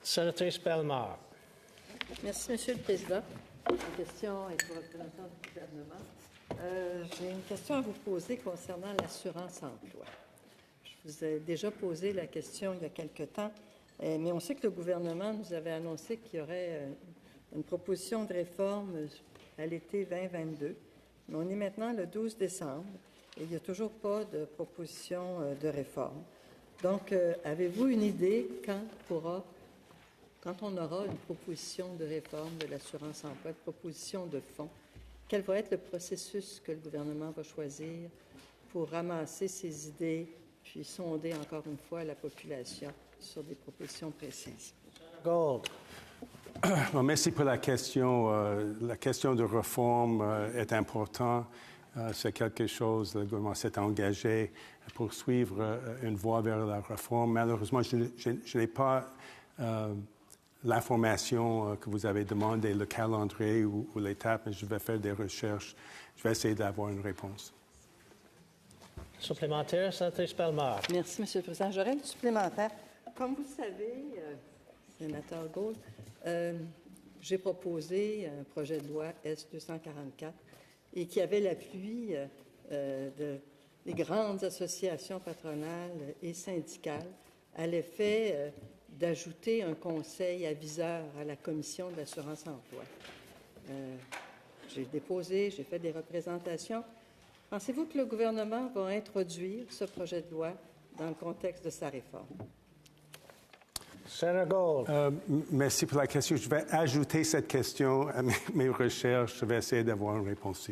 Sénatrice Bellemare. Merci, Monsieur le Président. La question est pour le représentant du gouvernement. J'ai une question à vous poser concernant l'assurance-emploi. Je vous ai déjà posé la question il y a quelque temps, mais on sait que le gouvernement nous avait annoncé qu'il y aurait une proposition de réforme à l'été 2022. Mais on est maintenant le 12 décembre et il n'y a toujours pas de proposition de réforme. Donc, avez-vous une idée quand on aura une proposition de réforme de l'assurance-emploi, une proposition de fonds, quel va être le processus que le gouvernement va choisir pour ramasser ces idées, puis sonder encore une fois la population sur des propositions précises? Gold. Merci pour la question. La question de réforme est importante. C'est quelque chose, le gouvernement s'est engagé pour suivre une voie vers la réforme. Malheureusement, je n'ai pas l'information que vous avez demandé, le calendrier ou l'étape, mais je vais faire des recherches. Je vais essayer d'avoir une réponse. Supplémentaire, sénatrice Bellemare. Merci, M. le Président. J'aurais une supplémentaire. Comme vous le savez, sénateur Gould, j'ai proposé un projet de loi S-244 et qui avait l'appui des grandes associations patronales et syndicales à l'effet d'ajouter un conseil aviseur à la Commission de l'assurance-emploi. J'ai fait des représentations. Pensez-vous que le gouvernement va introduire ce projet de loi dans le contexte de sa réforme? Sénateur Gold. Merci pour la question. Je vais ajouter cette question à mes recherches. Je vais essayer d'avoir une réponse.